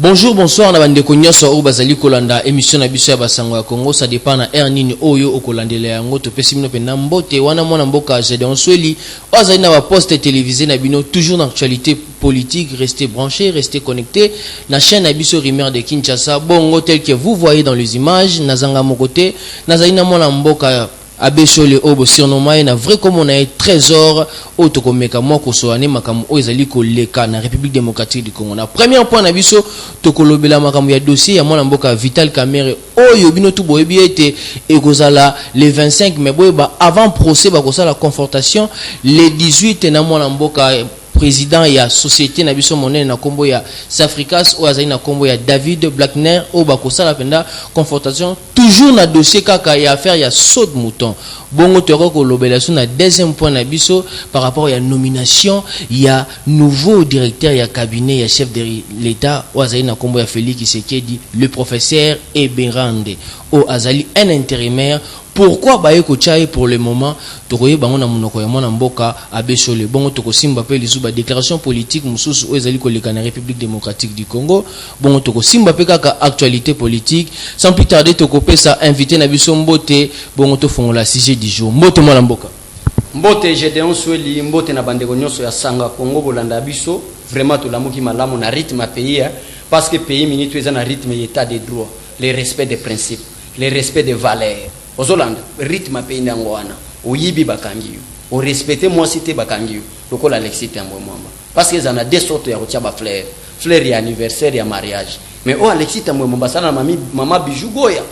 Bonjour, bonsoir, nabande konyoso o bazali kolanda émission na biso ya basango ya Congo, ça dépend na nini oyo okolandela yango to pesimino pe na mbote wana mwana mboka Gédéon Sweli ozali na ba poste télévisé na bino toujours dans l'actualité politique, restez branchés, restez connectés na chaîne na biso Rumeur de Kinshasa bongo tel que vous voyez dans les images nazanga mokote nazali na mwana mboka Abeshole obo surnommé na vrai comme on a trésor otokomeka moko soane makamu ezali koleka na République démocratique du Congo. Na premier point na biso tokolobela makamu ya dossier ya mwana mboka Vital Kamerhe oyo bino tu boyebi ete ekozala le 25 mais boyeba avant procès ba kosala confrontation le 18 na mwana mboka président ya société na biso monene na kombo ya Safricas o azali na kombo ya David Blackner o bakosala penda confrontation toujours na dossier kaka ya affaire ya saut de mouton bongo toko kolobela na deuxième point na biso par rapport ya nomination ya nouveau directeur ya cabinet ya chef de l'État o azali na kombo ya Félix Tshisekedi le professeur Eberande o azali un intérimaire. Pourquoi baye ko tchaye pour le moment tokoye bango na monoko ya mwana mboka Abeshole bongo toko simba pe lizuba déclaration politique mususu o ezali koleka na République démocratique du Congo bongo toko simba pe kaka actualité politique sans plus tarder toko pesa invité na biso mbote bongo to fongola sujet du jour mbote mwana mboka mbote Gédéon Sweli mbote na bandeko nyonso ya sanga Congo bolanda biso vraiment to lamuki malamu na rythme pays parce que pays minute eza na rythme état de droit le respect des principes le respect des valeurs Ozolanda rythme pays ndango wana oyibi bakangi o respecter moi cité bakangi lokola Alexis Tambo mwamba parce que za na deux sortes ya kotia ba fleur ya anniversaire ya mariage mais o Alexis Tambo mwamba sana mama Bijou Goya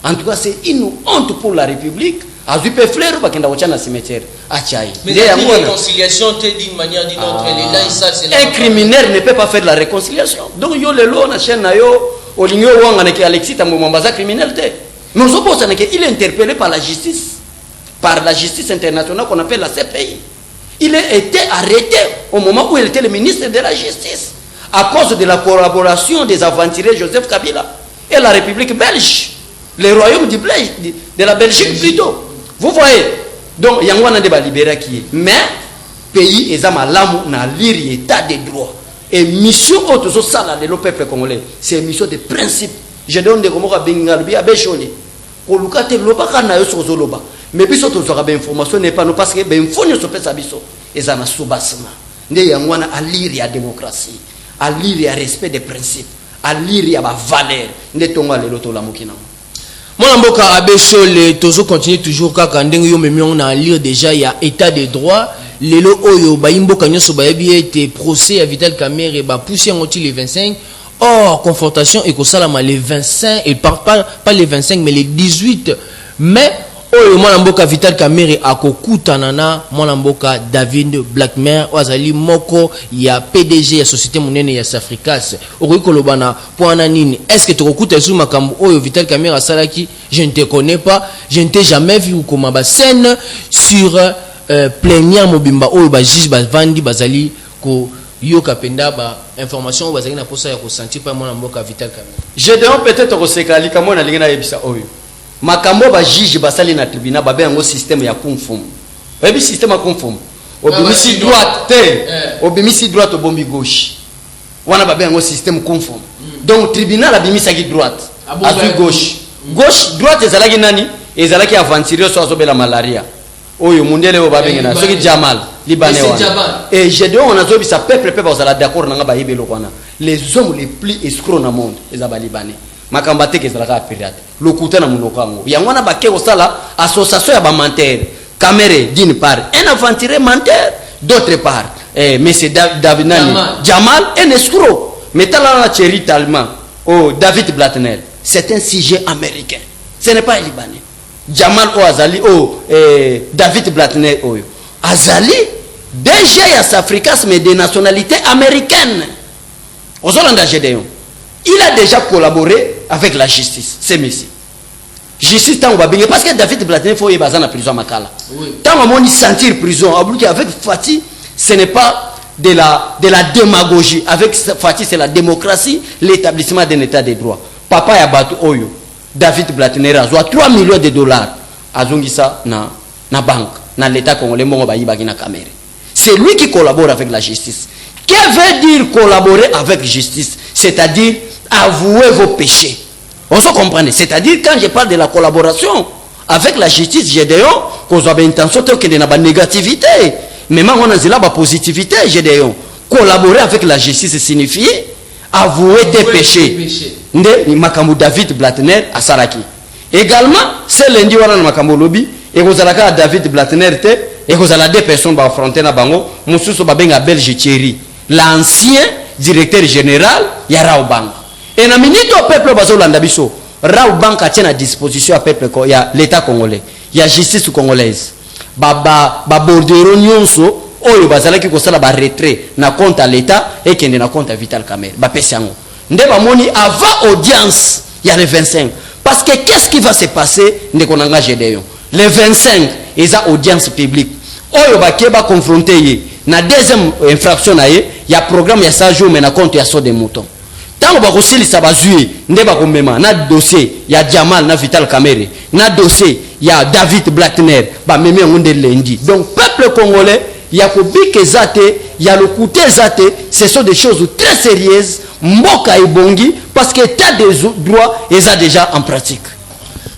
en tout cas c'est une honte pour la République azu pe fleur bakenda kotia na cimetière achai mais la réconciliation d'une manière d'une autre là ça c'est un criminel ne peut pas faire la réconciliation donc yo le lo na chaîne na yo olingo wanga na ki Alexis Tambo mwamba za criminalité. Mais on suppose qu'il est interpellé par la justice internationale qu'on appelle la CPI. Il a été arrêté au moment où il était le ministre de la Justice à cause de la collaboration des aventuriers Joseph Kabila et la République belge, le royaume de la Belgique plutôt. Vous voyez, donc il y a un débat libéré qui est. Mais le pays est malamu na lire état de droit. Et mission autre ça le peuple congolais, c'est une mission de principe. Je donne des commentaires bengalbi Abeshole. Olukate loba kana yo sozoloba. Mais biso tozora ba information n'est pas non parce que ben fonyo so pesa biso ezana subasma. Nde yangwana à lire ya démocratie, à lire ya respect des principes, à lire ya ba valeur. Nde tonga lelo to lamukina. Mwana mboka Abeshole tozo continue toujours kaka ndenge yo memi on a lire déjà ya état de droit. Lelo oyo ba imboka nyoso ba yebi ete procès ya Vital Kamerhe ba pousser ngoti le 25. Or, confrontation et Kosalama les 25, et pas les 25, mais les 18 mai, mon mboka Vital Kamerhe a kokutanana, mon mboka David Blackmer, Oazali Moko, il y a PDG, il y a Société Monene, il y a Safricas, Orikolobana, Poananini, est-ce que tu recoutes sur Makambo, Oyo Vital Kamerhe à Salaki, je ne te connais pas, je ne t'ai jamais vu comme ma scène sur plénière Mobimba, Oyo Bajis, Bavandi, Bazali, ko. Yo kapenda ba information bazali na posa ya ressentir pa mwana mboka Vital Kamerhe. Gédéon peut-être kosekali kama na lingana yebisa oyo. Makambo ba juge basali na tribunal ba bengo système ya conforme. Ebi système ya conforme. Obimisi droite obimisi droite obombi gauche. Wana ba bengo système conforme. Donc tribunal abimisa ki droite, azu gauche. Gauche droite ezalaki nani? Ezalaki aventurier so azobela malaria. Oyo mundele o babengena soki Jamal libanais et Gédéon on a zobi sa peuple bazala d'accord nanga ba yebelo kwana les hommes les plus escrocs na monde ezaba libanais makambate ke zalaka pirate lokuta na munoko ngo yangwana ba ke osala association ya ba menteur Kamerhe d'une part un aventurier menteur d'autre part monsieur David Nani Jamal un escroc metala na Thierry Talman David Blackner c'est un sujet américain ce n'est pas libanais. Jamal o Azali David Blackner oyo Azali déjà ya Safricas mais de nationalité américaine. Ozolanda Gédéon. Il a déjà collaboré avec la justice, c'est messi. Justice tant va bien parce que David Blackner faut y baser en prison Makala. Tant on y sentir prison avec Fati, ce n'est pas de la démagogie. Avec Fati c'est la démocratie, l'établissement d'un état de droit. Papa ya batu oyo David Blackner a 3 millions de dollars azongisa na banque na l'état congolais mbongo bayibaki na Kamerhe. C'est lui qui collabore avec la justice. Que veut dire collaborer avec justice? c'est-à-dire avouer vos péchés. On se comprend. C'est-à-dire quand je parle de la collaboration avec la justice, Gédéon, qu'on a l'intention de la négativité. Mais maintenant, on a la positivité, Gédéon. Collaborer avec la justice signifie avouer tes péchés. Makambo David Blatner à Saraki. Également, c'est lundi on a Makambo Lobby et vous avez David Blatner et vous avez deux personnes qui affronter na bango. Moussou Babenga Belge Thierry, l'ancien directeur général Yarao Bank. Et na minute au peuple bazolanda biso, Rao Bank a tient à disposition à peuple il y a l'État congolais, il y a justice congolaise. Ba borderon nyonso oyo bazalaki kosala ba retrait na compte à l'État et kende na compte à Vital Kamerhe. Ba pesango. Nde ba moni avant audience, il y a le 25. Parce que qu'est-ce qui va se passer ndekonanga Gédéon? Le 25, ils ont audience publique. Oyo ba keba confronté na deuxième infraction na il y a programme ya 100 jours mais na compte ya saut des moutons. Tant ba kosilisa bazui nde ba komema na dossier ya Jamal na Vital Kamerhe, na dossier ya David Blatner ba meme ngonde lundi. Donc peuple congolais, il y a que zate, il y a le côté zate, ce sont des choses très sérieuses. Mboka ebongi parce que tas des droits ils a déjà en pratique.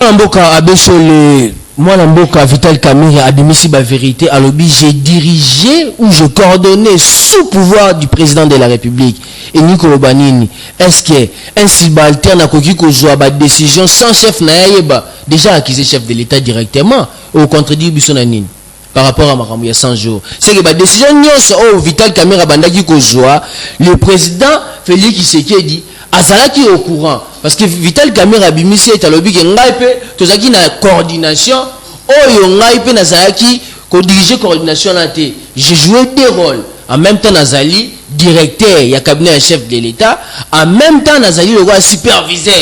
Mboka abesole moi Mboka Vital Kamerhe a démissi la vérité à l'objet j'ai dirigé ou je coordonnais sous pouvoir du président de la République et Nicolas Banini. Est-ce que un subalterne a koki kozwa ba décision sans chef na yeba déjà accusé chef de l'État directement au contredit bisonanine par rapport à Makambo il y a 100 jours. C'est que la décision au Vital Kamerhe bandaki kozwa le président Félix Tshisekedi azalaki au courant parce que Vital Kamerhe abimisi et alobi ke ngai pe tozaki na coordination oyo ngai pe nazalaki ko diriger coordination là té j'ai joué deux rôles en même temps nazali directeur ya cabinet chef de l'État en même temps nazali le roi superviseur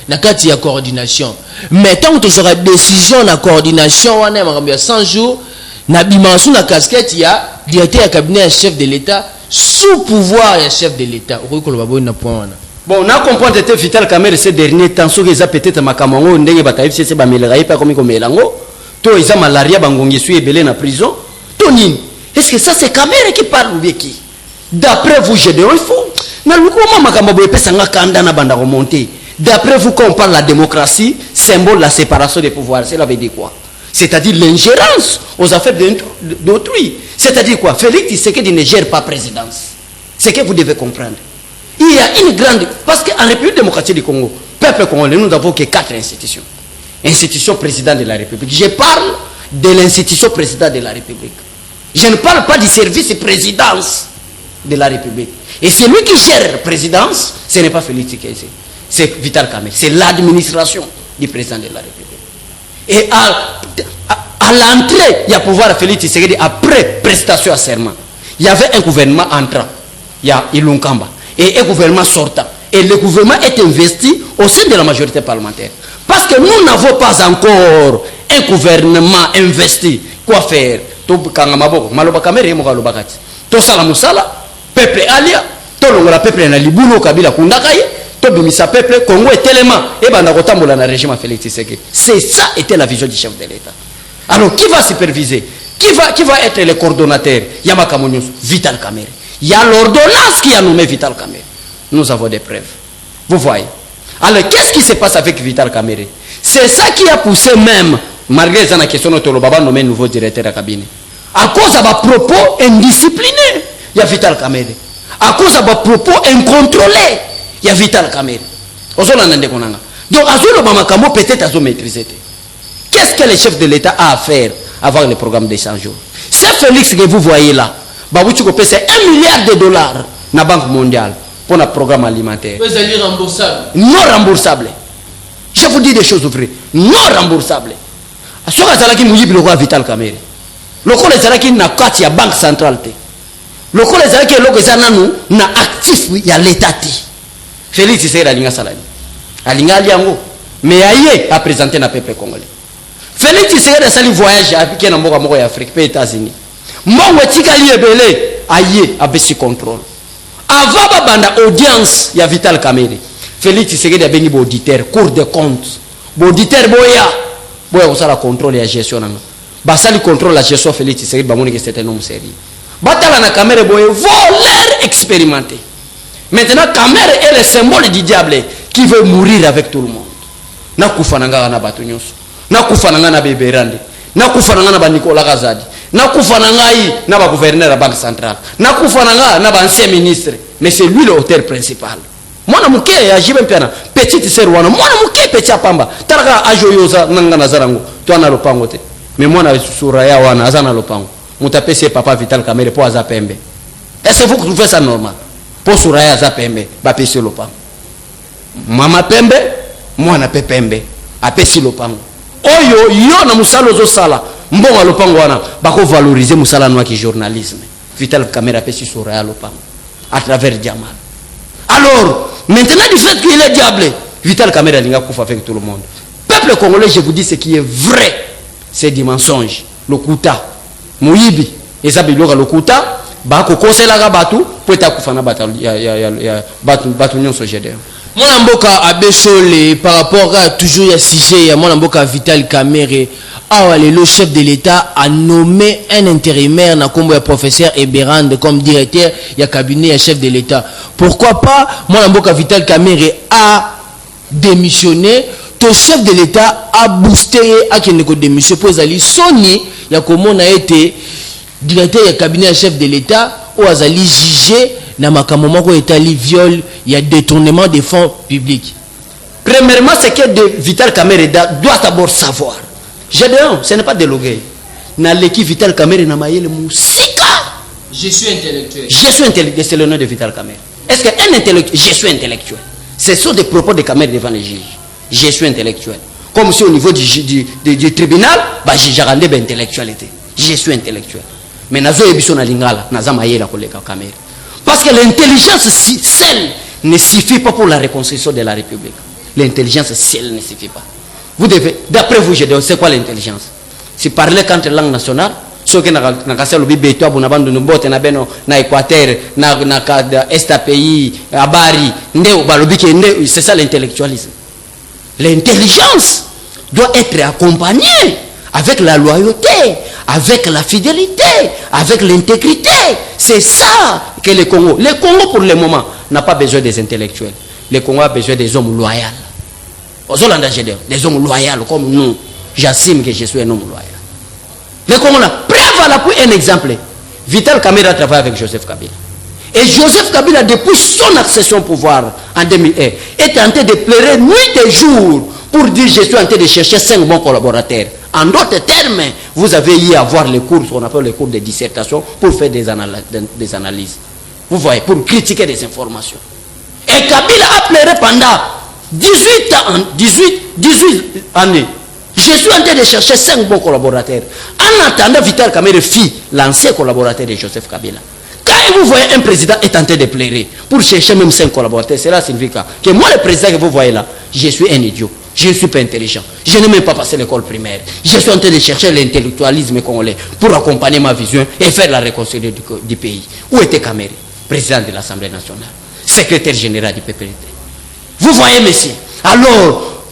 na kati ya coordination mais tant que tu décision na coordination wana Makambo ya 100 jours na bimansu na casquette ya directeur ya cabinet chef de l'État sous pouvoir ya chef de l'État okoki koloba boy na point wana. Bon, on a compris que Vital Kamerhe ces derniers temps, ceux qui ont peut-être Makamango, ndenge bataïf c'est ba meleraï pas comme Melango, to ils ont malaria bangongi suis belé na prison. Tonine, est-ce que ça c'est Kamerhe qui parle ou bien qui? D'après vous, Gédéon, il faut. Na lukuma Makambo pesa nga kanda na banda remonter. D'après vous, quand on parle de la démocratie, symbole de la séparation des pouvoirs, cela veut dire quoi? C'est-à-dire l'ingérence aux affaires d'autrui. C'est-à-dire quoi? Félix Tshisekedi ne gère pas présidence. C'est que vous devez comprendre. Il y a une grande... Parce qu'en République démocratique du Congo, peuple congolais, nous n'avons que 4 institutions. Institution président de la République. Je parle de l'institution président de la République. Je ne parle pas du service présidence de la République. Et celui qui gère présidence, ce n'est pas Félix Tshisekedi. C'est Vital Kamerhe. C'est l'administration du président de la République. Et à l'entrée, il y a pouvoir Félix Tshisekedi après prestation à serment. Il y avait un gouvernement entrant. Il y a Ilunkamba. Et un gouvernement sortant. Et le gouvernement est investi au sein de la majorité parlementaire. Parce que nous n'avons pas encore un gouvernement investi. Quoi faire? Peuple alia, la peuple na libulo kabila kundakaye, tobimisa peuple Congo est tellement et banakotambola na régime Félix Tshisekedi. C'est ça était la vision du chef de l'État. Alors qui va superviser? Qui va être le coordonnateur? Yamaka Monios, Vital Kamerhe. Il y a l'ordonnance qui a nommé Vital Kamerhe. Nous avons des preuves. Vous voyez. Alors, qu'est-ce qui se passe avec Vital Kamerhe? C'est ça qui a poussé même, malgré la question de Tolobaba nommé nouveau directeur de cabinet. À cause de propos indisciplinés, il y a Vital Kamerhe. À cause de propos incontrôlés, il y a Vital Kamerhe. Donc, Azul Mamakamo peut-être à maîtriser. Qu'est-ce que le chef de l'État a à faire avant le programme des 100 jours? C'est Félix que vous voyez là. C'est 1 milliard de dollars dans la Banque mondiale pour le programme alimentaire. Vous allez remboursable. Non remboursable. Je vous dis des choses vraies. Non remboursable. Ce que vous avez le roi Vital Kamerhe. Le roi est na la Banque centrale. Le roi est na actif, il y a l'État. Félix Tshisekedi alinga salani. Alinga aliango. Mais aïe a présenté na peuple congolais. Félix Tshisekedi a sali voyage à Afrique, na Afrique, aux États-Unis. Mongo tikali ebele aye abesi contrôle avant babanda audience ya Vital Kamerhe Félix Tshisekedi abengi bo auditeur cour de compte bo auditeur boya osala contrôle ya gestion nanga basali contrôle la gestion Félix Tshisekedi bamoni que c'est un homme sérieux batala na Kamerhe boye voleur expérimenté Maintenant, Kamere est le symbole du diable qui veut mourir avec tout le monde. Na kufananga na batu nyonso. Na kufananga na Beberande. Na kufananga na ba Nicolas Kazadi. Na kufananga na ba gouverneur de la Banque centrale. Na kufananga na ba ancien ministre. Mais c'est lui l'auteur principal. Mwana muke ya jibe mpiana petite sœur wana. Mwana muke petit apamba. Taraka ajoyoza nanga nazarango. To ana lopango te. Mais mwana suraya wana azana lopango. Mutapese papa Vital Kamerhe po aza pembe. Est-ce que vous trouvez ça normal? Pour suraya aza pembe ba pese lopango. Mama pembe, mwana pe pembe. Apesi lopango. Oyo yo na musalo zo sala. Mbonga lopango wana bako valoriser musala noa ki journalisme. Vital Kamerhe apesi suraya lopango à travers Diamal. Alors, maintenant du fait qu'il est diable, Vital Kamerhe alinga kufa avec tout le monde. Peuple congolais, je vous dis ce qui est vrai, c'est des mensonges. Le Kouta, Moyibi, et ça biloga le Kouta, bako kosela ga batu, pour ta kufa na batu batu nyonso GDR. Mwana mboka abesole par rapport à toujours à sujet ya mwana mboka Vital Kamerhe le chef de l'État a nommé un intérimaire na kombo ya professeur Eberande comme directeur ya cabinet ya chef de l'État. Pourquoi pas mwana mboka Vital Kamerhe a démissionné, ton chef de l'État a boosté a kende ko démission pour azali soni ya komona été directeur ya cabinet ya chef de l'État ou azali jugé na makambo moko etali viol, il y a détournement des fonds publics. Premièrement, c'est que Vital Kamerhe doit d'abord savoir. Gédéon, ce n'est pas délogué. Na l'équipe Vital Kamerhe na maïle musika. Je suis intellectuel. Je suis intellectuel, c'est le nom de Vital Kamerhe. Est-ce qu'un intellectuel, je suis intellectuel? Ce sont des propos de Kamerhe devant les juges. Je suis intellectuel. Comme si au niveau du tribunal, bah j'ai rendu intellectualité. Je suis intellectuel. Mais nazo ebiso na lingala, naza maïle koleka Kamerhe. Parce que l'intelligence seule ne suffit pas pour la reconstruction de la République. L'intelligence seule ne suffit pas. Vous devez, d'après vous, c'est quoi l'intelligence? Si parler contre langue nationale, ce que na kasa lobi beto abuna bandu mbote na beno na Équateur, na est pays, abari, ndeo balobi ke ndeo, c'est ça l'intellectualisme. L'intelligence doit être accompagnée avec la loyauté, avec la fidélité, avec l'intégrité. C'est ça que le Congo pour le moment n'a pas besoin des intellectuels. Le Congo a besoin des hommes loyaux. Des hommes loyaux comme nous. J'assume que je suis un homme loyal. Le Congo a preuve à l'appui un exemple. Vital Kamerhe a travaillé avec Joseph Kabila. Et Joseph Kabila, depuis son accession au pouvoir en 2001, est en train de pleurer nuit et jour pour dire je suis en train de chercher 5 bons collaborateurs. En d'autres termes, vous avez eu à voir les cours, ce qu'on appelle les cours de dissertation, pour faire des analyses. Vous voyez, pour critiquer des informations. Et Kabila a pleuré pendant 18 années. Je suis en train de chercher 5 bons collaborateurs. En attendant, Vital Kamerhe fit l'ancien collaborateur de Joseph Kabila. Quand vous voyez un président est en train de pleurer pour chercher même 5 collaborateurs, cela signifie que moi, le président que vous voyez là, je suis un idiot. Je ne suis pas intelligent. Je n'ai même pas passé l'école primaire. Je suis en train de chercher l'intellectualisme congolais pour accompagner ma vision et faire la reconstruction du pays. Où était Kamerhe, président de l'Assemblée nationale, secrétaire général du PPRD? Vous voyez, messieurs. Alors,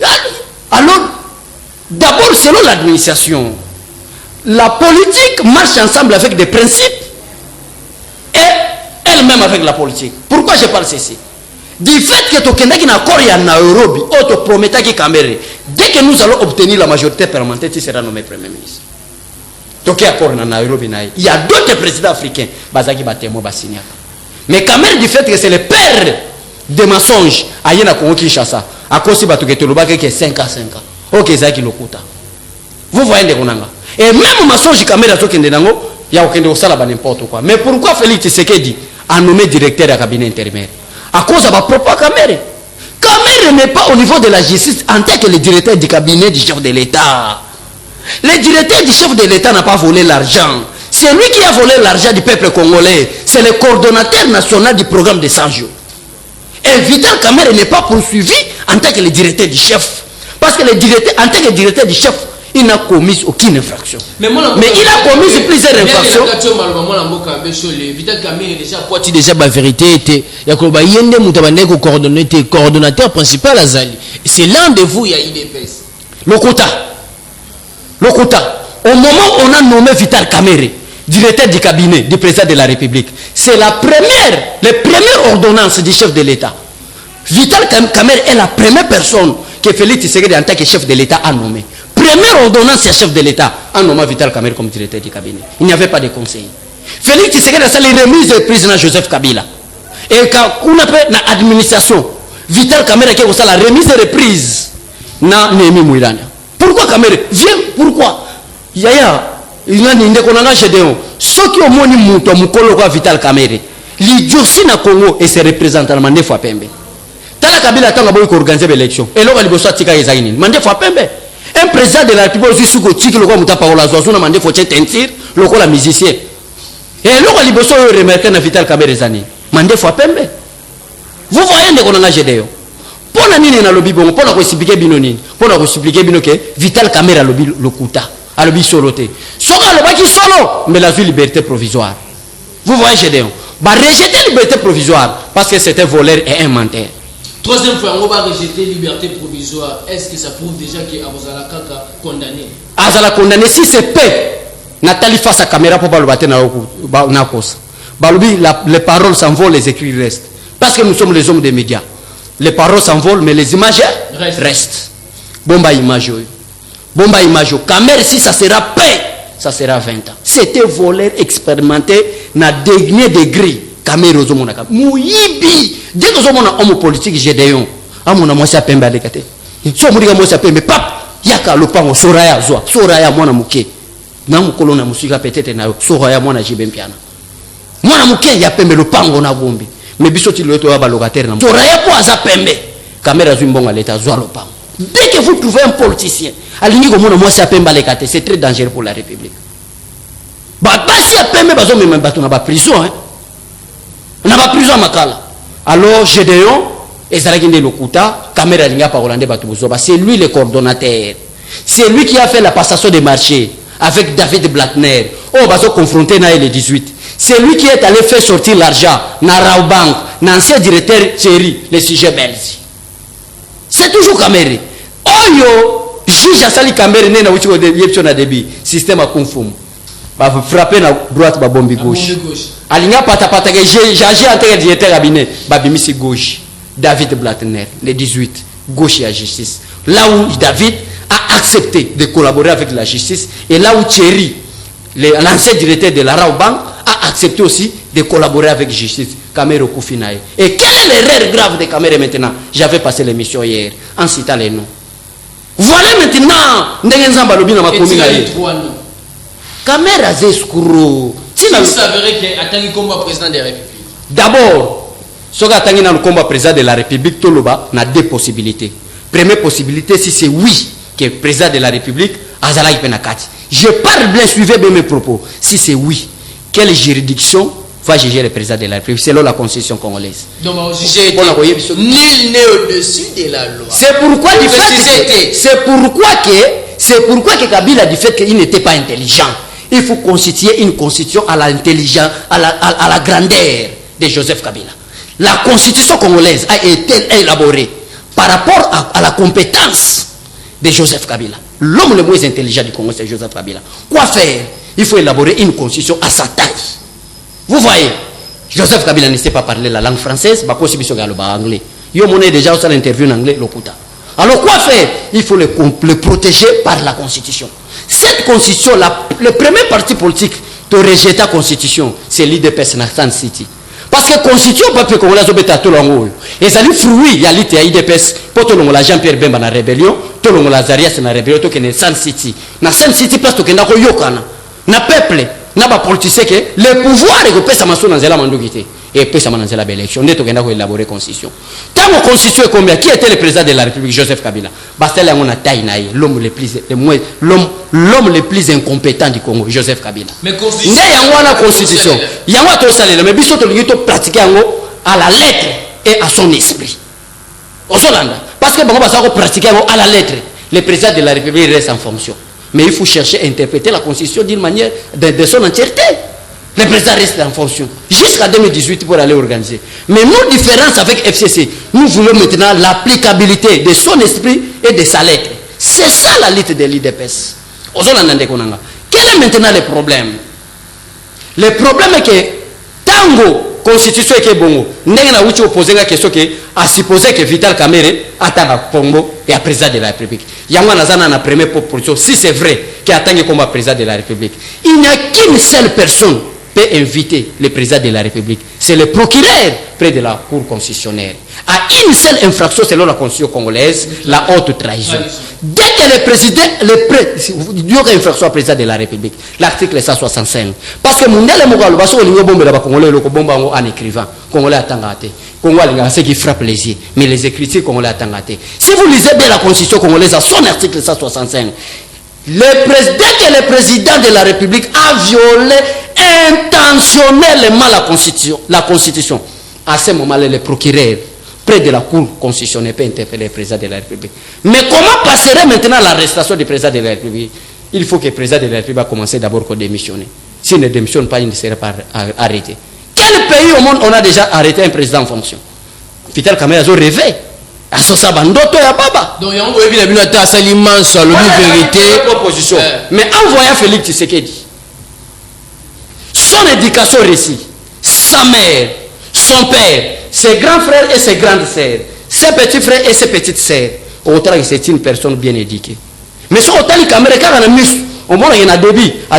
d'abord, selon l'administration, la politique marche ensemble avec des principes et elle-même avec la politique. Pourquoi je parle ceci? Du fait que tu as un accord à Nairobi, tu promets que Kamerhe, dès que nous allons obtenir la majorité permanente, tu seras nommé Premier ministre. Tu as un accord à Nairobi. Il y a d'autres présidents africains qui ont signé. Mais Kamerhe, du fait que c'est le père des mensonges, il y a un Congo Kinshasa, à cause de ce qui est 5 à 5 ans. Ok, c'est qui le coûte. Vous voyez les Konanga. Et même mensonge Kamerhe, il y a aucun de n'importe quoi. Mais pourquoi Félix Tshisekedi a nommé directeur du cabinet intérimaire? À cause de ma propre Kamerhe. Kamerhe n'est pas au niveau de la justice en tant que le directeur du cabinet du chef de l'État. Le directeur du chef de l'État n'a pas volé l'argent. C'est lui qui a volé l'argent du peuple congolais. C'est le coordonnateur national du programme de 100 jours. Et Vital Kamerhe n'est pas poursuivi en tant que le directeur du chef. Parce que le directeur, en tant que directeur du chef, il n'a commis aucune infraction. Mais il a commis plusieurs infractions. Vital Kamerhe déjà poiti déjà la vérité était yakoba yende mutabane ko coordonnateur principal azali. C'est l'un de vous il y a IDPS. Le quota. Au moment où on a nommé Vital Kamerhe directeur du cabinet du président de la République. C'est les premières ordonnances du chef de l'État. Vital Kamerhe est la première personne que Félix Tshisekedi en tant que chef de l'État a nommé. Première ordonnance du chef de l'État a nommé Vital Kamerhe comme directeur du cabinet. Il n'y avait pas de conseiller. Félix Tshisekedi a fait les remises du président Joseph Kabila. Et quand on appelle l'administration, Vital Kamerhe qui a la remise de reprise na Némi Mouilana. Pourquoi Kamerhe? Viens, pourquoi? Yaya, il a dit qu'on a Gédéon. Ceux qui ont moni mouton, moukolo Vital Kamerhe. L'idiotie na Congo et ses représentants mandé fois pembe. Tala Kabila tanga boy ko organiser l'élection. Et là, il bosso tika ezagini. Mandé fois pembe. Un président de la République aussi sous tiki le quoi mutapa ola zozo na mandé fois tentir, le quoi la musicien. Et là, il bosso remarquer na Vital Kamerhe zani. Mandé fois pembe. Vous voyez de qu'on a Gédéon. Pour la nini na lobby bon, pour la expliquer binoni, pour la expliquer bino que Vital Kamerhe lobby le kuta, a lobby soloté. Sora le baki solo, mais la liberté provisoire. Vous voyez Gédéon, bah rejeter liberté provisoire parce que c'était voleur et un menteur. Troisième fois, on va rejeter liberté provisoire. Est-ce que ça prouve déjà que Abozala Kaka condamné? Azala condamné si c'est paix. Nathalie face à caméra pour balubater na cause. Balubi les paroles s'envolent, les écrits restent. Parce que nous sommes les hommes des médias. Les paroles s'envolent, mais les images restent. Bomba image. Bomba image. Caméra, si ça sera paix, ça sera 20 ans. C'était voleur expérimenté na dernier degré. Caméra aux hommes. Mouyibi. Dès que nous sommes un homme politique, j'ai des gens. À mon amour, c'est pembe à l'écate. Si on me dit que c'est pembe, pap, yaka le pango, soraya, zoa, soraya, moi na mouké. Nan kolona musika peut-être na soraya, moi na jibempiana. Moi na mouké, ya pembe le pango na bombi. Mais bisoti le toa balocataire na soraya pour aza pembe. Caméra zumbonga à l'état zoa le pango. Dès que vous trouvez un politicien, aligné comme moi c'est pembe à l'écate, c'est très dangereux pour la République. Bah si ya pembe bazo même bato na ba prison hein. Na ba prison makala. Alors Gédéon ezalaki le lokuta, caméra linga pa Rolande Batubuzoba, c'est lui le coordonnateur. C'est lui qui a fait la passation des marchés avec David Blattner. Oh bazo confronté na le 18. C'est lui qui est allé faire sortir l'argent na Raobank, l'ancien directeur Thierry, le sujet belge. C'est toujours caméra. Oyo juge asali caméra na wuti de yepso na débit, système a confirme. Ba frapper na droite ba bombi gauche. Alinga pata que j'ai en tant que directeur cabinet, babimisi gauche. David Blattner, le 18, gauche et la justice. Là où David a accepté de collaborer avec la justice, et là où Thierry, l'ancien directeur de la Raobank, a accepté aussi de collaborer avec la justice. Kamero Koufinaï. Et quelle est l'erreur grave de Kamere maintenant? J'avais passé l'émission hier en citant les noms. Voilà maintenant, Ndengenzamba Lobi na makomi na ye. Kamera zeskuro. Il s'avérait qu'il a atteint le combat président de la République. D'abord, ce qui a atteint le combat président de la République, Toloba, a deux possibilités. Première possibilité, si c'est oui, que le président de la République, Azala Ipenakati. Je parle bien, suivez bien mes propos. Si c'est oui, quelle juridiction va juger le président de la République selon la constitution congolaise? Donc, nul n'est au-dessus de la loi. C'est pourquoi que Kabila dit fait qu'il n'était pas intelligent. Il faut constituer une constitution à l'intelligence, à la grandeur de Joseph Kabila. La constitution congolaise a été élaborée par rapport à la compétence de Joseph Kabila. L'homme le moins intelligent du Congo, c'est Joseph Kabila. Quoi faire? Il faut élaborer une constitution à sa taille. Vous voyez, Joseph Kabila ne sait pas parler la langue française, bah constitution anglais. Yo monnaie déjà aussi l'interview en anglais, l'okuta. Alors quoi faire? Il faut le protéger par la constitution. Cette constitution, le premier parti politique de rejeter la constitution, c'est l'IDPS Nathan City. Parce que la constitution, peuple congolais, c'est tout le monde. Et ça lui fruit, il y a l'IDPS, pour tout le monde, Jean-Pierre Bemba dans la rébellion, tout le monde, Zarias dans la rébellion, tout le monde, Nathan City. Nathan City, place tout le monde, yokana. Na peuple, na ba politicien que le pouvoir est que pesa maso dans la mandogité. Et pesa dans la élection, on a élaboré la constitution. Tant que la constitution est combien? Qui était le président de la République? Joseph Kabila. Bastel a una taille l'homme le plus incompétent du Congo, Joseph Kabila. Mais constitution. Il y a une constitution. Il y a un salaire, mais biso to pratiquer à la lettre et à son esprit. Au Solanda. Parce que bon va pratiquer à la lettre. Le président de la République reste en fonction. Mais il faut chercher à interpréter la constitution d'une manière de son entièreté. Le président reste en fonction jusqu'à 2018 pour aller organiser. Mais nos différences avec FCC, nous voulons maintenant l'applicabilité de son esprit et de sa lettre. C'est ça la lutte de l'IDPS. Quel est maintenant le problème? Le problème est que tango constitution est bongo ndenge na uchi opposer la question que à supposer que Vital Kamerhe atanga Congo et à président de la République yango nazana na première proposition si c'est vrai qu'il attend comme président de la République il n'y a qu'une seule personne peut inviter le président de la République c'est le procureur près de la Cour constitutionnelle à une seule infraction selon la constitution congolaise la haute trahison dès que le président il y aura infraction au président de la République l'article 165 parce que mondele mokalo baso lingo bombe la congolais loko bomba ngo en écrivant congolais atangate congolais ce qui frappe les yeux mais les écritures congolais atangate si vous lisez bien la constitution congolaise à son article 165 le président de la République a violé intentionnellement la constitution à ce moment là le procureur près de la Cour constitutionnelle peut interpeller le président de la République. Mais comment passerait maintenant l'arrestation du président de la République? Il faut que le président de la République commence d'abord à démissionner. S'il ne démissionne pas, il ne sera pas arrêté. Quel pays au monde on a déjà arrêté un président en fonction? Vital Kamerhe a rêvé. À ce sabandoto ya baba. Donc il y a une vérité. Proposition. Mais en voyant Félix Tshisekedi, son éducation réussie, sa mère, son père, ses grands frères et ses grandes sœurs, ses petits frères et ses petites sœurs, autant que c'est une personne bien éduquée. Mais sur autant que Kamerhe car on au moins il y a un débit, il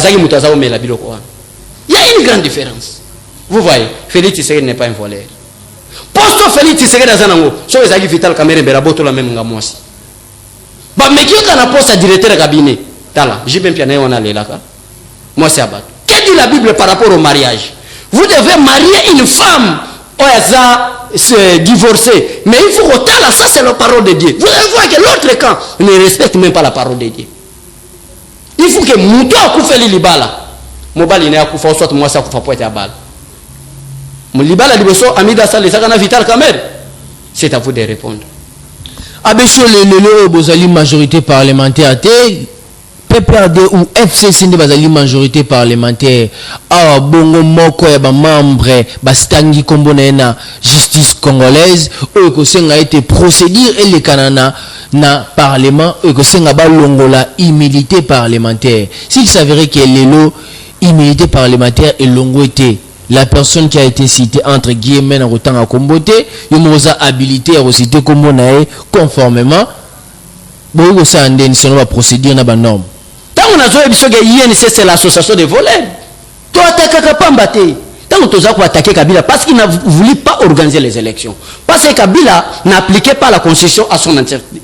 y a une grande différence. Vous voyez, Félix Tshisekedi n'est pas un voleur. Posto Félix Tshisekedi azanango, so ezaki Vital Kamerhe beraboto la même ngamwasi. Ba meki kana poste directeur de cabinet. Tala, j'ai bien piané on a lelaka. Moi c'est abat. Qu'est-ce que dit la Bible par rapport au mariage? Vous devez marier une femme se divorcer. Mais il faut que ça c'est la parole de Dieu. Vous allez voir que l'autre camp ne respecte même pas la parole de Dieu. Il faut que Mouto akoufe li libala. Mobali ne akoufa soit moi ça akoufa poete abal. Mon libala liboso amida sale sakana Vital Kamerhe. C'est à vous de répondre. Abecho le bozali majorité parlementaire PPRD ou FCC ne bazali majorité parlementaire a bongo moko ya ba membre bastangi kombo na justice congolaise o ko senga été procédure et le canana na parlement o ko senga ba longola immunité parlementaire s'il s'avérait que lelo immunité parlementaire et longo était la personne qui a été citée entre guillemets en autant à comboté yomoza habilité à citer kombo na conformément bongo ça ndeni selon la procédure na ba norme. Tant on a besoin de l'INC, c'est l'association des voleurs. Toi, tu n'as pas attaqué. Tant on a attaqué Kabila parce qu'il n'a voulu pas organiser les élections. Parce que Kabila n'appliquait pas la constitution à son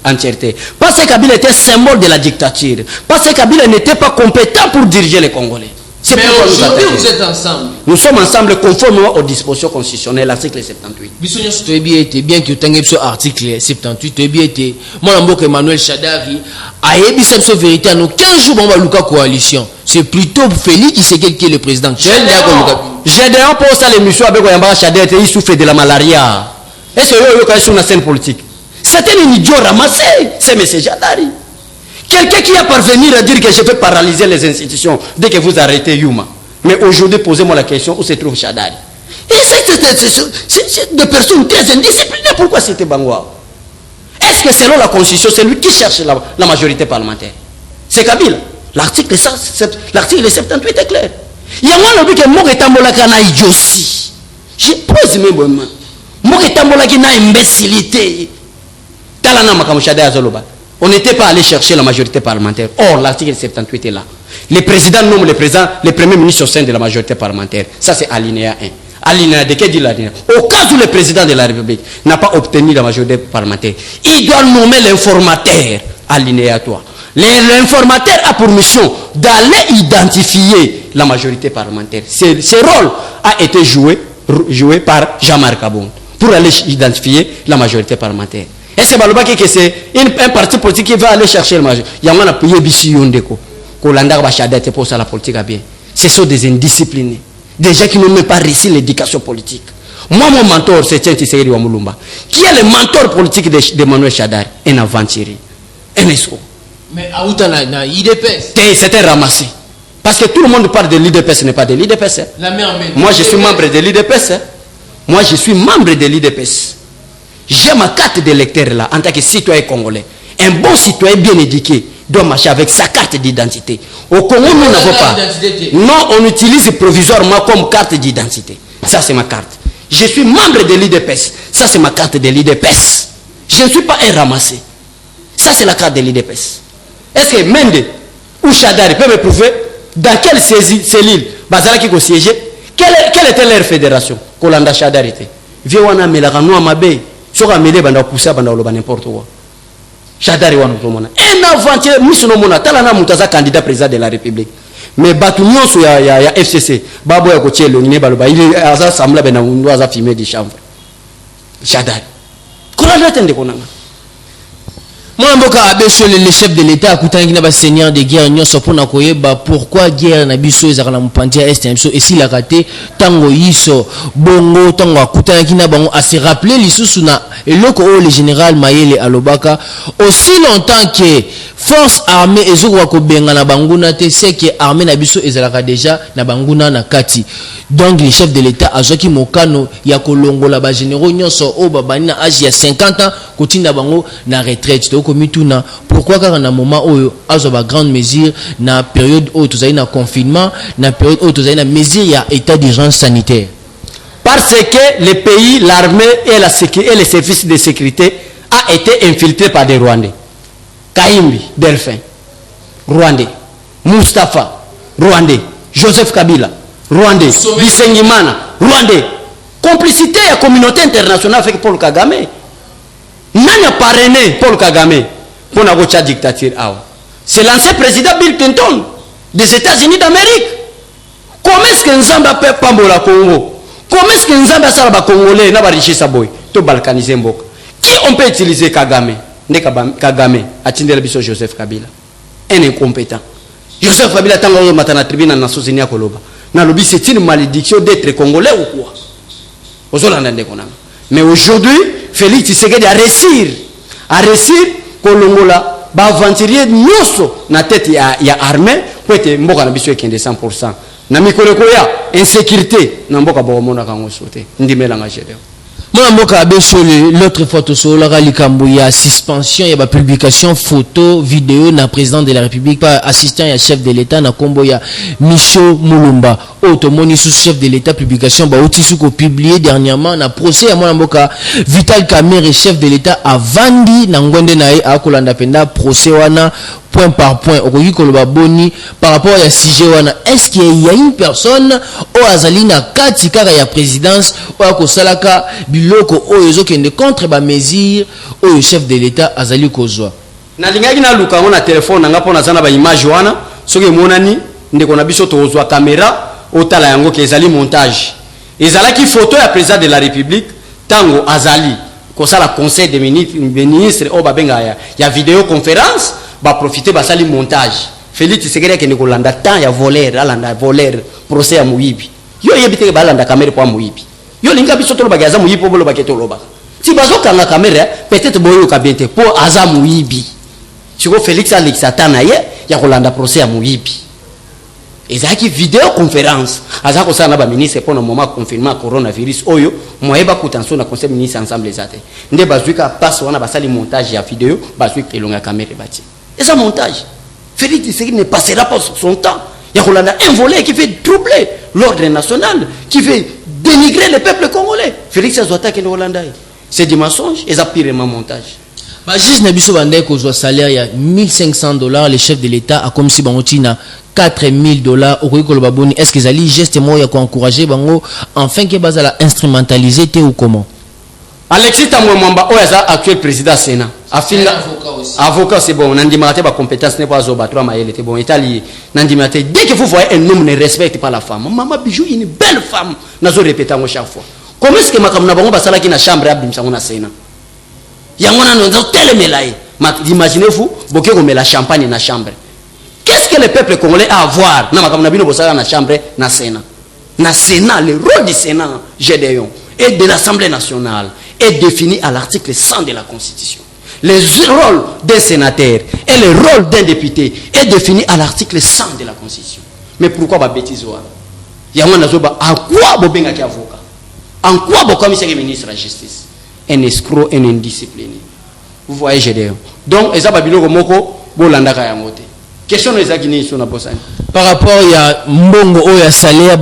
entièreté. Parce que Kabila était symbole de la dictature. Parce que Kabila n'était pas compétent pour diriger les Congolais. Mais aujourd'hui, vous êtes ensemble. Nous sommes ensemble conformément aux dispositions constitutionnelles, l'article 78. Bien que tu aies ce article 78, tu aies été. Moi, Emmanuel Shadari a émis cette vérité à nous 15 jours dans la coalition. C'est plutôt Félix Tshisekedi qui est le président. J'ai déjà posé l'émission avec Oyamba Shadari, il souffre de la malaria. Est-ce que vous sur la scène politique? C'était un idiot ramassé, c'est M. Shadari. Quelqu'un qui a parvenu à dire que je peux paralyser les institutions dès que vous arrêtez Yuma. Mais aujourd'hui, posez-moi la question, où se trouve Shadari? Et c'est des personnes très indisciplinées. Pourquoi c'était Bangwa? Est-ce que selon la constitution, c'est lui qui cherche la majorité parlementaire? C'est Kabila. L'article 78 est clair. Il y a un homme qui est mort et tambola kana idiotie. Je pose mes moments. Mort et tambola qui n'a imbécilité. Talana makamu Shadari azoloba. On n'était pas allé chercher la majorité parlementaire. Or, l'article 78 est là. Le président nomme le premier ministre au sein de la majorité parlementaire. Ça, c'est alinéa 1. Alinéa 2, qu'est-ce dit l'alinéa? Au cas où le président de la République n'a pas obtenu la majorité parlementaire, il doit nommer l'informateur. Alinéa 3. L'informateur a pour mission d'aller identifier la majorité parlementaire. Ce rôle a été joué par Jean-Marc Kabund pour aller identifier la majorité parlementaire. Et c'est que c'est un parti politique qui va aller chercher le majorité. Il y a un pays qui est pour ça la politique à bien. Ce sont des indisciplinés. Des gens qui n'ont même pas réussi l'éducation politique. Moi, mon mentor, c'est Tshisekedi Wamulumba, qui est le mentor politique d'Emmanuel Shadari, un aventurier, un escroc. Mais à où t'en as l'IDPS? C'était ramassé. Parce que tout le monde parle de l'IDPS, ce n'est pas de l'IDPS. Moi, je suis membre de l'IDPS. Moi, je suis membre de l'IDPS. J'ai ma carte d'électeur là, en tant que citoyen congolais. Un bon citoyen bien éduqué doit marcher avec sa carte d'identité. Au Congo, nous n'avons pas. Non, on utilise provisoirement comme carte d'identité. Ça, c'est ma carte. Je suis membre de l'IDPS. Ça, c'est ma carte de l'IDPS. Je ne suis pas un ramassé. Ça, c'est la carte de l'IDPS. Est-ce que Mende ou Chadari peuvent me prouver dans quelle cellule Bazala qui siégeait? Quelle était leur fédération? Kolanda Chadari était. Vieux wana melakano amabe. Soka mele banda poussa banda oloba n'importe quoi. Chadari wana tomona. Un aventure musuno mona talana mutaza candidat président de la République. Mais batu nyonso ya FCC babo ya kochelo ngine baloba il aza samla bena ndo aza filmer di chambre. Chadari. Kolanda tende konanga. Moi, le chef de l'État a seigneur de guerre pourquoi guerre na biso ezakala mupandia est et si la raté tango yiso bongo tango akutana kina bango à se rappeler lisusu na eloko o le général Mayele Alobaka aussi longtemps que force armée ezoko ko benga na banguna te c'est que armée na biso ezalaka déjà na banguna na kati. Donc le chef de l'État azaki mokano ya kolongola ba généraux nyonso o babani na âge ya 50 ans kotinda bango na retraite. Komituna pourquoi car na moment où azoba grande mesure na période où tous na confinement na période où tous na mesure ya état d'urgence sanitaire parce que le pays l'armée et la sécurité et les services de sécurité a été infiltré par des Rwandais. Kaimbi Delphin Rwandais, Mustafa Rwandais, Joseph Kabila Rwandais, Bisengimana Rwandais, complicité à la communauté internationale avec Paul Kagame. Nani a parrainé Paul Kagame pour la dictature. C'est l'ancien président Bill Clinton des États-Unis d'Amérique. Comment est-ce que Nzamba peut pambola Congo? Comment est-ce que Nzamba sala Congolais n'a pas riche sa boy to balkaniser mboka? Qui on peut utiliser Kagame? Ne Kagame a tindela biso Joseph Kabila. Un incompétent. Joseph Kabila tango matana tribune na Nations Unies koloba. Na lobi c'est une malédiction d'être congolais ou quoi? Ozolanda ndekonanga. Mais aujourd'hui, Félix Tshisekedi a réussi kolongola ba aventurier nyoso na tête ya armée pour être mboka na biso ekende 100%. Na mikolo koya insécurité na mboka bomona kango sote. Ndimela nga jere. Moi mboka abesole l'autre photo sur la likambo ya suspension ya ba publication photo vidéo na président de la République pas assistant ya chef de l'État na kombo ya Micho Mulumba automoni sous chef de l'État publication ba otisu ko publié dernièrement na procès ya mwana mboka Vital Kamerhe chef de l'État avandi na ngonde na ye akolanda penda procès wana point par point okoki koloba boni par rapport à sujet wana est-ce qu'il y a une personne o azali na kati kaka ya présidence o akosalaka biloko o ezokende contre ba mesure o chef de l'État azali kozwa na lingaki na luka ngona téléphone nga pona zana ba image wana soki monani ndeko na biso tozwa caméra otala yango ke ezali montage ezalaki photo ya président de la République tango azali kosala conseil des ministres o babenga ya vidéo conférence ba profiter ba sali montage Félix Tshisekedi ke kolanda temps ya voleur procès ya muyibi yo yebite ba landa caméra pour muyibi yo linga biso to ba gaza muyibi bolo ba keto loba si bazo kanga caméra peut-être boyo ka biente pour aza muyibi siko Félix Alexata na ye ya kolanda procès ya muyibi ezaki vidéo conférence aza ko sana ba ministre pour le moment confinement coronavirus oyo moyeba kutanso na conseil ministre ensemble ezate nde bazuika passe wana ba sali montage ya vidéo bazuika elonga caméra bati et ça montage Félix Tshisekedi ne passera pas son temps il y a un volet qui fait troubler l'ordre national qui fait dénigrer le peuple congolais Félix Azouata qui est Hollandais c'est du mensonge et ça purement montage. Bah juste Nabiso Bandé qu'on salaire il y a $1,500 le chef de l'État a comme si bangotina $4,000 au Kolobaboni est-ce qu'ils allaient gestement y encourager bango enfin que base à la instrumentaliser té ou comment? Alexis Tamwamba oyaza actuel président Sénat afinga avocat c'est bon nandimate ba compétence n'est pas zobatwa maël était bon Italie nandimate dès que vous voyez un homme ne respecte pas la femme maman Bijou une belle femme nazo répéter chaque fois comment est-ce que makamna bango basala ki na chambre abim sango na Sénat yangona nzo telemelaye imaginez-vous boké comme la champagne na chambre qu'est-ce que le peuple congolais a à voir na makamna bino bosala na chambre na Sénat le rôle du Sénat Gédéon et de l'Assemblée nationale est défini à l'article 100 de la Constitution. Le rôle d'un sénateur et le rôle d'un député est défini à l'article 100 de la Constitution. Mais pourquoi ba bêtise wa? Yamana zoba en quoi bobenga ki avocat? En quoi bo commissaire ministre de la justice? Un escroc, un indiscipliné. Vous voyez Gédéon. Donc eza babilo moko bolandaka yango te. Question no ezaki ni sona bosani. Par rapport ya mbongo o ya salaire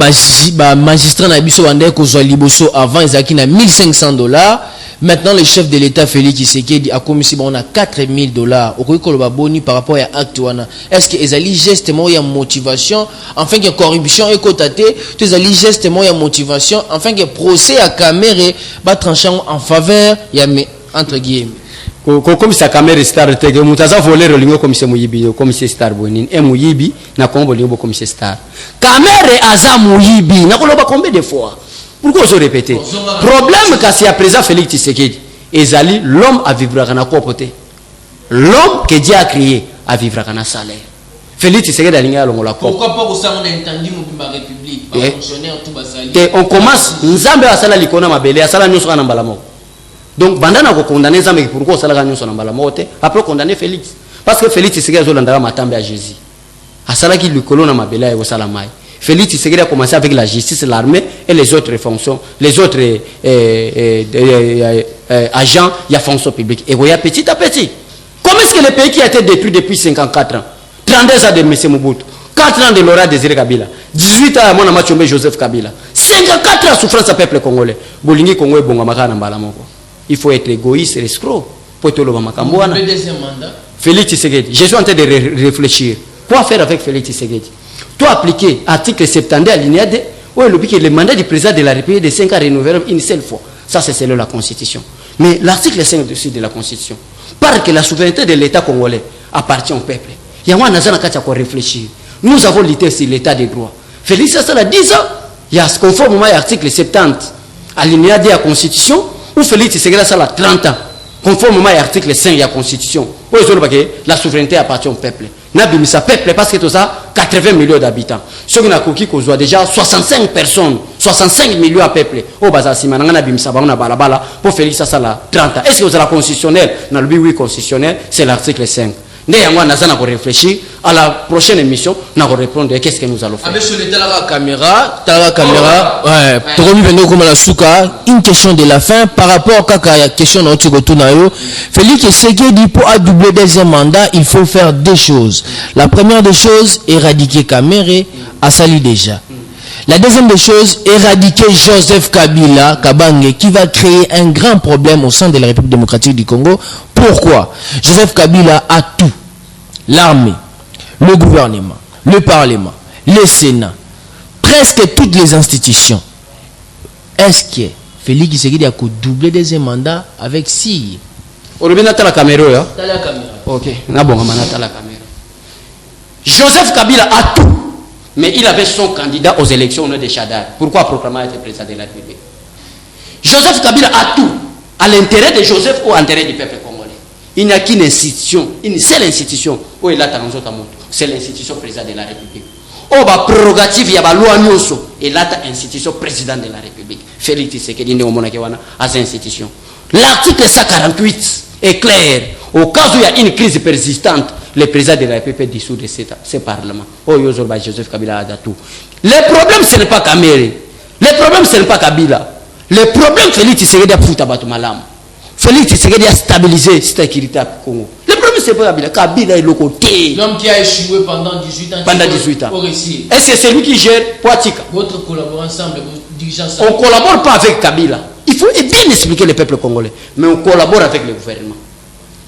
ba magistrat na biso bande kozwa liboso avant ezaki na $1,500. Maintenant le chef de l'État Félix Tshisekedi a commis on a $4,000. Okoki koloba boni par rapport à acte wana. Est-ce que ezali gestement ya motivation enfin que corruption et kotate, tu ezali gestement ya motivation enfin que procès à Kamere ba tranchant en faveur ya entre guillemets. Comme ça Kamere star te que mutaza voler lingo comme c'est muyibi comme c'est star bonin e muyibi na kombo lingo comme c'est star. Kamere aza muyibi na koloba combien de fois? Pourquoi je répète? Problème quand c'est à présent Félix Tshisekedi. Ezali l'homme à vivre à na côté. L'homme que Dieu a créé à vivre à na salaire. Félix Tshisekedi a linga longola ko. Pourquoi pas ça on a entendu mon république par fonctionnaire tout basali. Et on commence nzambe asala likona mabele asala nyoso na mbala moko. Donc bandana ko condamner nzambe pourquoi asala nyoso na mbala moko te après condamner Félix parce que Félix Tshisekedi azolanda matambe à Jésus. Asala ki likolo na mabele ya osala mai. Félix Tshisekedi a commencé avec la justice, l'armée et les autres fonctions, les autres agents, il y a fonction publique. Et voyez petit à petit. Comment est-ce que le pays qui a été détruit depuis 54 ans, 32 ans de M. Mobutu, 4 ans de Laurent Désiré Kabila, 18 ans à mon Amachombe Joseph Kabila, 54 ans de souffrance à peuple congolais. Bolingi Congolais Bongamaka Nambalamoko. Il faut être égoïste et escroc. Félix Tshisekedi, je suis en train de réfléchir. Quoi faire avec Félix Tshisekedi? Toi appliquer article 72 alinéa 2, le mandat du président de la République de 5 ans renouvelable une seule fois. Ça c'est selon la Constitution. Mais l'article 5 de la Constitution parle que la souveraineté de l'État congolais appartient au peuple. Il y a un réfléchir. Nous avons lutté sur l'État des droits. Félix Tshisekedi a 10 ans. Il y a conformément à l'article 70 alinéa 2 de la Constitution où Félix Tshisekedi a 30 ans. Conformément à l'article 5 de la Constitution où la souveraineté appartient au peuple. Nabimisa peuple parce que tout ça 80 millions d'habitants. Ce qui n'a coquille qu'on soit déjà 65 personnes, 65 millions à peuple. Au bas si maintenant Nabimisa ba na balabala pour Félix Sala 30 ans. Est-ce que c'est la constitutionnelle? Dans le oui constitutionnel, c'est l'article 5. Néanmoins, nous allons réfléchir à la prochaine émission. Nous allons répondre qu'est-ce que nous allons faire. Avec sur la caméra, une question de la fin par rapport à la question de notre Félix Tshisekedi pour doubler deuxième mandat, il faut faire deux choses. La première des choses, éradiquer Kamere, à Sali déjà. La deuxième des choses, éradiquer Joseph Kabila, Kabange, qui va créer un grand problème au sein de la République démocratique du Congo. Pourquoi? Joseph Kabila a tout. L'armée, le gouvernement, le parlement, le Sénat, presque toutes les institutions. Est-ce que Félix Tshisekedi a doublé deuxième mandat avec si? La caméra. Ok. Joseph Kabila a tout. Mais il avait son candidat aux élections au nom de Chadar. Pourquoi proclamer être président de la République? Joseph Kabila a tout. À l'intérêt de Joseph ou à l'intérêt du peuple congolais. Il n'y a qu'une institution, une seule institution où il a c'est l'institution président de la République. Oh, bah, prérogative, il y a loi nyonso. Et là, institution président de la République. Félix Tshisekedi n'est au monde qui a cette institution. L'article 148 est clair. Au cas où il y a une crise persistante, le président de la République dissout de ce parlement. Oh, Joseph Kabila a tout. Le problème, ce n'est pas Kamere. Le problème, ce n'est pas Kabila. Le problème, Félix Tshisekedi a foutu à Malam. Félix Tshisekedi a stabilisé la sécurité au Congo. Le problème, ce n'est pas Kabila. Kabila est le côté. L'homme qui a échoué pendant 18 ans. Pendant 18 ans. Est-ce que c'est lui qui gère Poatika? Votre collaboration ensemble, vos dirigeants. On ne collabore pas avec Kabila. Il faut bien expliquer le peuple congolais. Mais on collabore avec le gouvernement.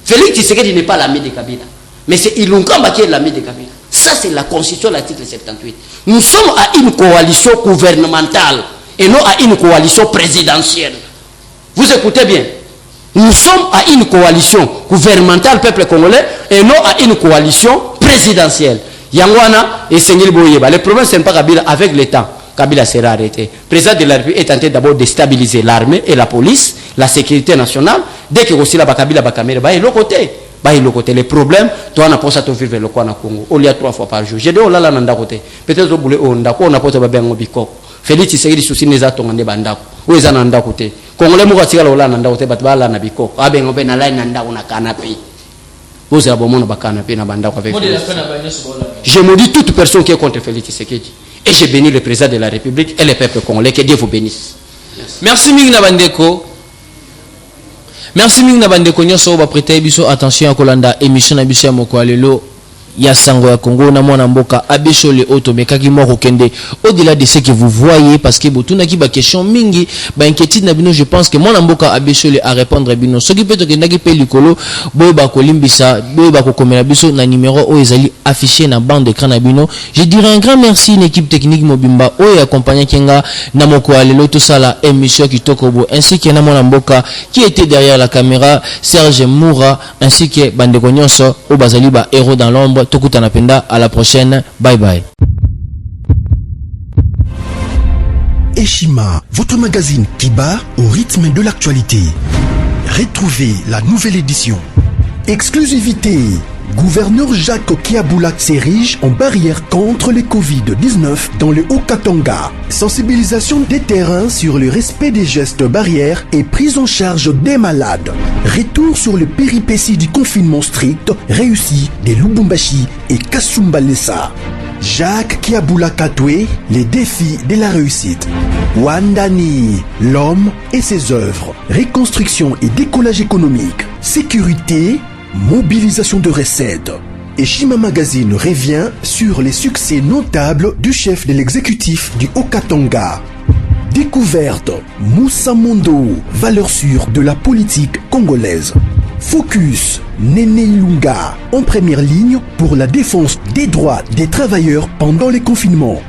Félix Tshisekedi n'est pas l'ami de Kabila. Mais c'est Ilungamba qui est l'ami de Kabila. Ça, c'est la constitution de l'article 78. Nous sommes à une coalition gouvernementale et non à une coalition présidentielle. Vous écoutez bien. Nous sommes à une coalition gouvernementale, peuple congolais, et non à une coalition présidentielle. Yangwana et Sengil Boyeba. Le problème, ce n'est pas Kabila. Avec le temps, Kabila sera arrêté. Le président de la République est tenté d'abord de stabiliser l'armée et la police, la sécurité nationale. Dès que aussi la Kabila Bakamere, bah, il est le côté. Les problèmes, toi, on a pensé à vivre le Congo. On y a 3 fois par jour. J'ai dit, oh là là, peut-être on a pas bien biko. Félix Tshisekedi souci n'est pas ton bandako. Où est nanda côté? Congolais mouga tira là nanda côté, bat bala na biko. Abe ngobe na line nanda on a canapé. Vous avez bon na canapé na bandako avec. Je me dis toute personne qui est contre Félix Tshisekedi. Et je bénis le président de la République et le peuple congolais. Que Dieu vous bénisse. Merci Migna Bandeko. Merci Ming na bande konyo so ba prêter biso attention à kolanda émission na biso ya moko alelo ya sango ya Congo na mwana mboka abesole otomekaki moko kende au-delà de ce que vous voyez parce que botuna ki ba question mingi ba inquiétude na bino. Je pense que mwana mboka abesole à répondre bino soki peto kendaki pe likolo boy ba kolimbisa boy ba kokomela biso na numéro o ezali affiché na bande d'écran na bino. Je dirais un grand merci une équipe technique mobimba o accompagné kenga na moko alelo tout ça la émission Kitokobo ainsi que na mwana mboka qui était derrière la caméra Serge Moura ainsi que bande konyonso o bazali ba héros dans l'ombre. Tokuta napenda, à la prochaine, bye bye. Eshima, votre magazine qui bat au rythme de l'actualité. Retrouvez la nouvelle édition. Exclusivité. Gouverneur Jacques Kiaboulak s'érige en barrière contre le Covid-19 dans le Haut-Katanga. Sensibilisation des terrains sur le respect des gestes barrières et prise en charge des malades. Retour sur le péripéties du confinement strict réussi de Lubumbashi et Kasumbalesa. Jacques Kiaboulak Atoué, les défis de la réussite. Wandani, l'homme et ses œuvres. Reconstruction et décollage économique. Sécurité. Mobilisation de recettes. Eshima Magazine revient sur les succès notables du chef de l'exécutif du Haut-Katanga. Découverte. Moussa Mondo, valeur sûre de la politique congolaise. Focus. Néné Ilunga, en première ligne pour la défense des droits des travailleurs pendant les confinements.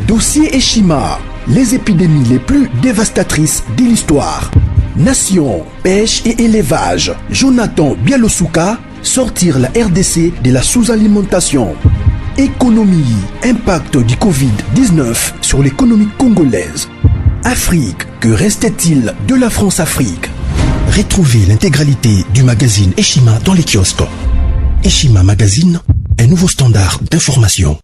Dossier Eshima, les épidémies les plus dévastatrices de l'histoire. Nation, pêche et élevage. Jonathan Bialosuka, sortir la RDC de la sous-alimentation. Économie, impact du Covid-19 sur l'économie congolaise. Afrique, que restait-il de la France-Afrique? Retrouvez l'intégralité du magazine Eshima dans les kiosques. Eshima Magazine, un nouveau standard d'information.